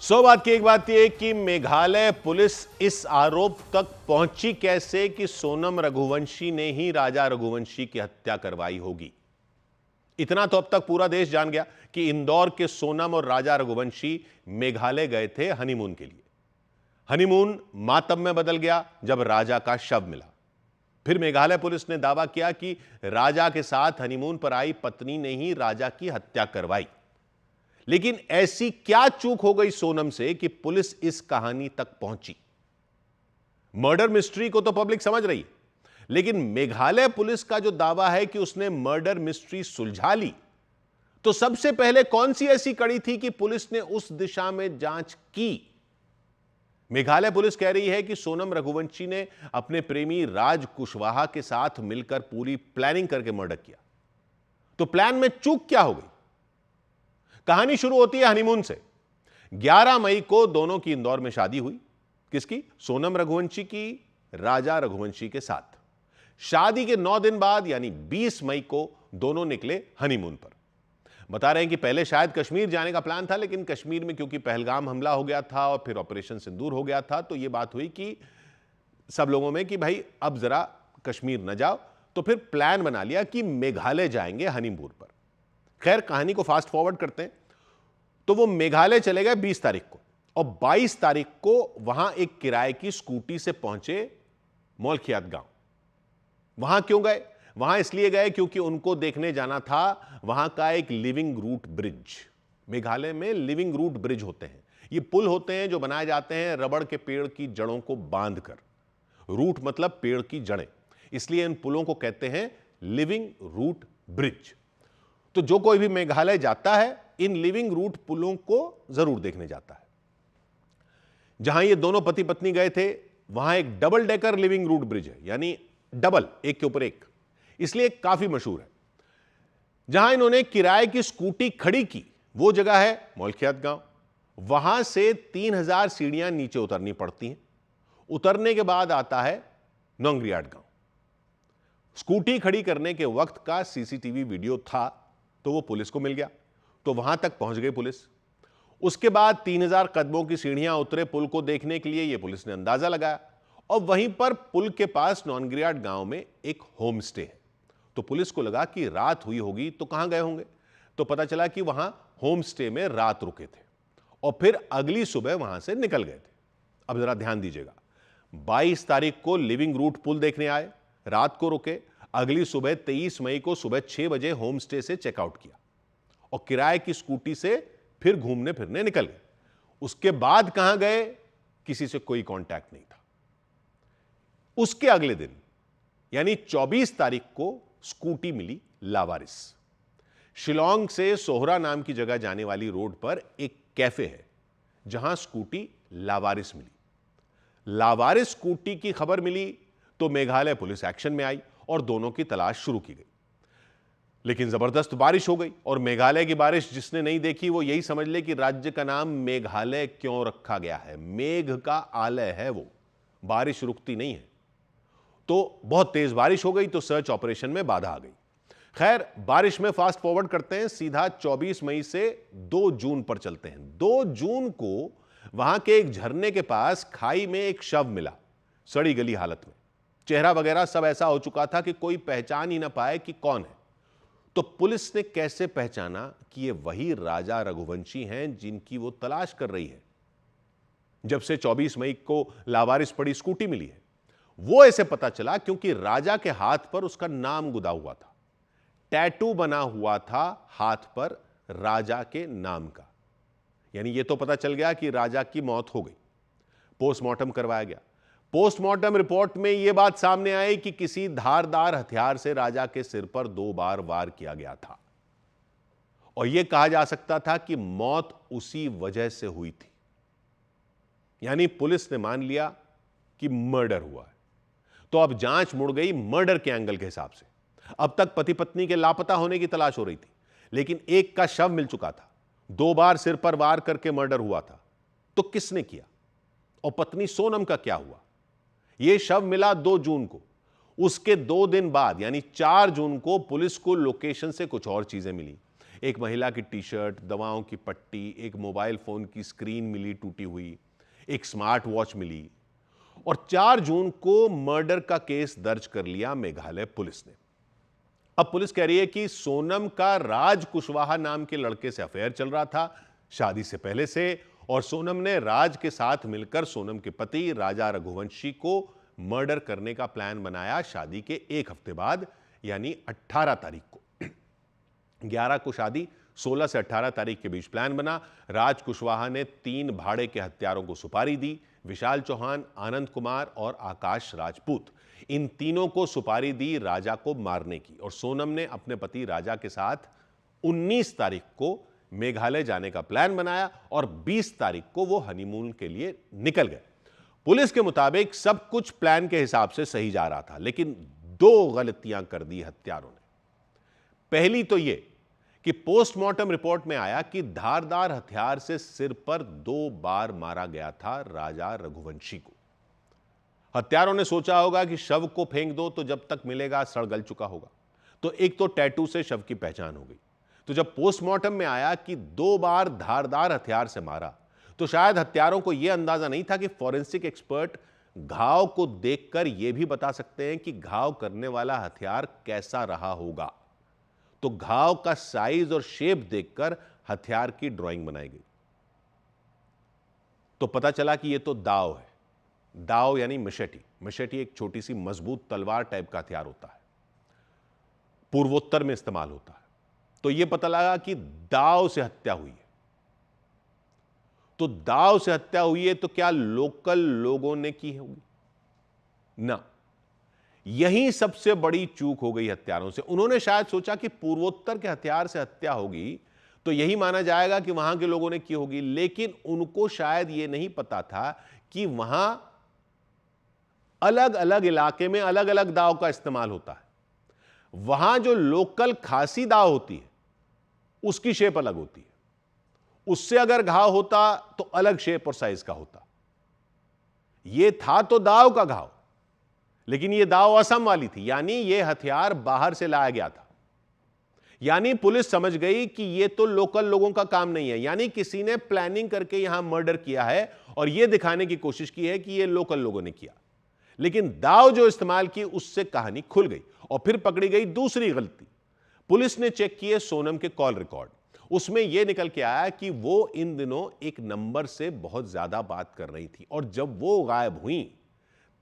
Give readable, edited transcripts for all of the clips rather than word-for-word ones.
बात की एक बात यह कि मेघालय पुलिस इस आरोप तक पहुंची कैसे कि सोनम रघुवंशी ने ही राजा रघुवंशी की हत्या करवाई होगी। इतना तो अब तक पूरा देश जान गया कि इंदौर के सोनम और राजा रघुवंशी मेघालय गए थे हनीमून के लिए। हनीमून मातम में बदल गया जब राजा का शव मिला। फिर मेघालय पुलिस ने दावा किया कि राजा के साथ हनीमून पर आई पत्नी ने ही राजा की हत्या करवाई। लेकिन ऐसी क्या चूक हो गई सोनम से कि पुलिस इस कहानी तक पहुंची? मर्डर मिस्ट्री को तो पब्लिक समझ रही है, लेकिन मेघालय पुलिस का जो दावा है कि उसने मर्डर मिस्ट्री सुलझा ली, तो सबसे पहले कौन सी ऐसी कड़ी थी कि पुलिस ने उस दिशा में जांच की? मेघालय पुलिस कह रही है कि सोनम रघुवंशी ने अपने प्रेमी राज कुशवाहा के साथ मिलकर पूरी प्लानिंग करके मर्डर किया। तो प्लान में चूक क्या हो गई? कहानी शुरू होती है हनीमून से। 11 मई को दोनों की इंदौर में शादी हुई। किसकी? सोनम रघुवंशी की राजा रघुवंशी के साथ। शादी के 9 दिन बाद यानी 20 मई को दोनों निकले हनीमून पर। बता रहे हैं कि पहले शायद कश्मीर जाने का प्लान था, लेकिन कश्मीर में क्योंकि पहलगाम हमला हो गया था और फिर ऑपरेशन सिंदूर हो गया था, तो यह बात हुई कि सब लोगों में कि भाई अब जरा कश्मीर न जाओ। तो फिर प्लान बना लिया कि मेघालय जाएंगे हनीमून पर। खैर, कहानी को फास्ट फॉरवर्ड करते हैं तो वो मेघालय चले गए 20 तारीख को और 22 तारीख को वहां एक किराए की स्कूटी से पहुंचे मौलखियात गांव। वहां क्यों गए? वहां इसलिए गए क्योंकि उनको देखने जाना था वहां का एक लिविंग रूट ब्रिज। मेघालय में लिविंग रूट ब्रिज होते हैं। ये पुल होते हैं जो बनाए जाते हैं रबड़ के पेड़ की जड़ों को बांधकर। रूट मतलब पेड़ की जड़ें, इसलिए इन पुलों को कहते हैं लिविंग रूट ब्रिज। तो जो कोई भी मेघालय जाता है इन लिविंग रूट पुलों को जरूर देखने जाता है। जहां ये दोनों पति पत्नी गए थे वहां एक double decker living root bridge है, यानी डबल, एक के ऊपर एक, इसलिए काफी मशहूर है। जहां इन्होंने किराए की स्कूटी खड़ी की वो जगह है मौलखियात गांव। वहां से 3000 सीढ़ियां नीचे उतरनी पड़ती हैं। उतरने के बाद आता है नोंगरियाट गांव। स्कूटी खड़ी करने के वक्त का सीसीटीवी वीडियो था तो वो पुलिस को मिल गया, तो वहां तक पहुंच गई पुलिस। उसके बाद 3000 कदमों की सीढ़ियां उतरे पुल को देखने के लिए ये पुलिस ने अंदाजा लगाया और वहीं पर पुल के पास नोंगरियाट गांव में एक होम स्टे है। तो पुलिस को लगा कि रात हुई होगी तो कहां गए होंगे, तो पता चला कि वहां होम स्टे में रात रुके थे और फिर अगली सुबह वहां से निकल गए थे। अब जरा ध्यान दीजिएगा, 22 तारीख को लिविंग रूट पुल देखने आए, रात को रुके, अगली सुबह 23 मई को सुबह 6 बजे होम स्टे से चेकआउट किया और किराए की स्कूटी से फिर घूमने फिरने निकल गए। उसके बाद कहां गए, किसी से कोई कांटेक्ट नहीं था। उसके अगले दिन यानी 24 तारीख को स्कूटी मिली लावारिस। शिलोंग से सोहरा नाम की जगह जाने वाली रोड पर एक कैफे है जहां स्कूटी लावारिस मिली। लावारिस स्कूटी की खबर मिली तो मेघालय पुलिस एक्शन में आई और दोनों की तलाश शुरू की गई। लेकिन जबरदस्त बारिश हो गई और मेघालय की बारिश जिसने नहीं देखी वो यही समझ ले कि राज्य का नाम मेघालय क्यों रखा गया है। मेघ का आलय है वो, बारिश रुकती नहीं है। तो बहुत तेज बारिश हो गई तो सर्च ऑपरेशन में बाधा आ गई। खैर, बारिश में फास्ट फॉरवर्ड करते हैं, सीधा 24 मई से 2 जून पर चलते हैं। 2 जून को वहां के एक झरने के पास खाई में एक शव मिला, सड़ी गली हालत में। चेहरा वगैरह सब ऐसा हो चुका था कि कोई पहचान ही ना पाए कि कौन है। तो पुलिस ने कैसे पहचाना कि ये वही राजा रघुवंशी हैं जिनकी वो तलाश कर रही है? जब से 24 मई को लावारिस पड़ी स्कूटी मिली है, वो ऐसे पता चला क्योंकि राजा के हाथ पर उसका नाम गुदा हुआ था। टैटू बना हुआ था हाथ पर राजा के नाम का। यानी ये तो पता चल गया कि राजा की मौत हो गई। पोस्टमार्टम करवाया गया। पोस्टमार्टम रिपोर्ट में यह बात सामने आई कि किसी धारदार हथियार से राजा के सिर पर 2 बार वार किया गया था और यह कहा जा सकता था कि मौत उसी वजह से हुई थी। यानी पुलिस ने मान लिया कि मर्डर हुआ है। तो अब जांच मुड़ गई मर्डर के एंगल के हिसाब से। अब तक पति पत्नी के लापता होने की तलाश हो रही थी, लेकिन एक का शव मिल चुका था। 2 बार सिर पर वार करके मर्डर हुआ था, तो किसने किया? और पत्नी सोनम का क्या हुआ? यह शव मिला 2 जून को। उसके 2 दिन बाद यानी 4 जून को पुलिस को लोकेशन से कुछ और चीजें मिली। एक महिला की टी शर्ट, दवाओं की पट्टी, एक मोबाइल फोन की स्क्रीन मिली टूटी हुई, एक स्मार्ट वॉच मिली और 4 जून को मर्डर का केस दर्ज कर लिया मेघालय पुलिस ने। अब पुलिस कह रही है कि सोनम का राज कुशवाहा नाम के लड़के से अफेयर चल रहा था शादी से पहले से, और सोनम ने राज के साथ मिलकर सोनम के पति राजा रघुवंशी को मर्डर करने का प्लान बनाया शादी के 1 हफ्ते बाद, यानी 18 तारीख को। 11 को शादी, 16 से 18 तारीख के बीच प्लान बना। राज कुशवाहा ने 3 भाड़े के हत्यारों को सुपारी दी, विशाल चौहान, आनंद कुमार और आकाश राजपूत। इन तीनों को सुपारी दी राजा को मारने की, और सोनम ने अपने पति राजा के साथ 19 तारीख को मेघालय जाने का प्लान बनाया और 20 तारीख को वो हनीमून के लिए निकल गए। पुलिस के मुताबिक सब कुछ प्लान के हिसाब से सही जा रहा था, लेकिन 2 गलतियां कर दी हत्यारों ने। पहली तो यह कि पोस्टमार्टम रिपोर्ट में आया कि धारदार हथियार से सिर पर 2 बार मारा गया था राजा रघुवंशी को। हत्यारों ने सोचा होगा कि शव को फेंक दो तो जब तक मिलेगा सड़ गल चुका होगा, तो एक तो टैटू से शव की पहचान हो गई। तो जब पोस्टमार्टम में आया कि 2 बार धारदार हथियार से मारा, तो शायद हत्यारों को यह अंदाजा नहीं था कि फॉरेंसिक एक्सपर्ट घाव को देखकर यह भी बता सकते हैं कि घाव करने वाला हथियार कैसा रहा होगा। तो घाव का साइज और शेप देखकर हथियार की ड्राइंग बनाई गई। तो पता चला कि यह तो दाव है। दाव यानी मशेटी। मशेटी एक छोटी सी मजबूत तलवार टाइप का हथियार होता है, पूर्वोत्तर में इस्तेमाल होता है। तो यह पता लगा कि दाव से हत्या हुई है। तो दाव से हत्या हुई है तो क्या लोकल लोगों ने की होगी? ना, यही सबसे बड़ी चूक हो गई हत्यारों से। उन्होंने शायद सोचा कि पूर्वोत्तर के हथियार से हत्या होगी तो यही माना जाएगा कि वहां के लोगों ने की होगी, लेकिन उनको शायद यह नहीं पता था कि वहां अलग अलग इलाके में अलग अलग दाव का इस्तेमाल होता है। वहां जो लोकल खासी दाव होती है उसकी शेप अलग होती है, उससे अगर घाव होता तो अलग शेप और साइज का होता। यह था तो दाव का घाव, लेकिन यह दाव असम वाली थी, यानी यह हथियार बाहर से लाया गया था। यानी पुलिस समझ गई कि यह तो लोकल लोगों का काम नहीं है, यानी किसी ने प्लानिंग करके यहां मर्डर किया है और यह दिखाने की कोशिश की है कि यह लोकल लोगों ने किया। लेकिन दाव जो इस्तेमाल की उससे कहानी खुल गई और फिर पकड़ी गई दूसरी गलती। पुलिस ने चेक किए सोनम के कॉल रिकॉर्ड। उसमें यह निकल के आया कि वो इन दिनों एक नंबर से बहुत ज्यादा बात कर रही थी, और जब वो गायब हुई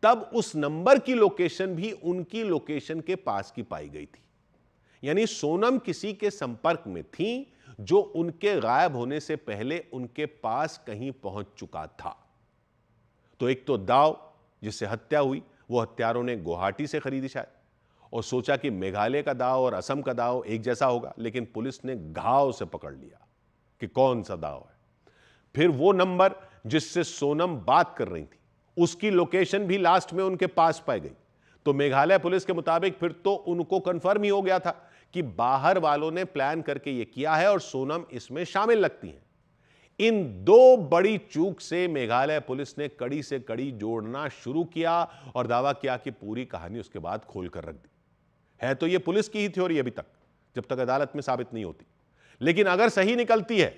तब उस नंबर की लोकेशन भी उनकी लोकेशन के पास की पाई गई थी। यानी सोनम किसी के संपर्क में थी जो उनके गायब होने से पहले उनके पास कहीं पहुंच चुका था। तो एक तो दाव जिससे हत्या हुई, वो हत्यारों ने गुवाहाटी से खरीदी शायद, और सोचा कि मेघालय का दाव और असम का दाव एक जैसा होगा, लेकिन पुलिस ने घाव से पकड़ लिया कि कौन सा दाव है। फिर वो नंबर जिससे सोनम बात कर रही थी उसकी लोकेशन भी लास्ट में उनके पास पाई गई। तो मेघालय पुलिस के मुताबिक फिर तो उनको कंफर्म ही हो गया था कि बाहर वालों ने प्लान करके यह किया है और सोनम इसमें शामिल लगती हैं। इन 2 बड़ी चूक से मेघालय पुलिस ने कड़ी से कड़ी जोड़ना शुरू किया और दावा किया कि पूरी कहानी उसके बाद खोलकर रख दी। है तो यह पुलिस की ही थ्योरी अभी तक, जब तक अदालत में साबित नहीं होती, लेकिन अगर सही निकलती है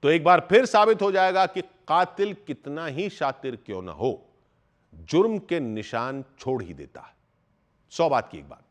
तो एक बार फिर साबित हो जाएगा कि कातिल कितना ही शातिर क्यों ना हो, जुर्म के निशान छोड़ ही देता है। 100 बात की एक बात।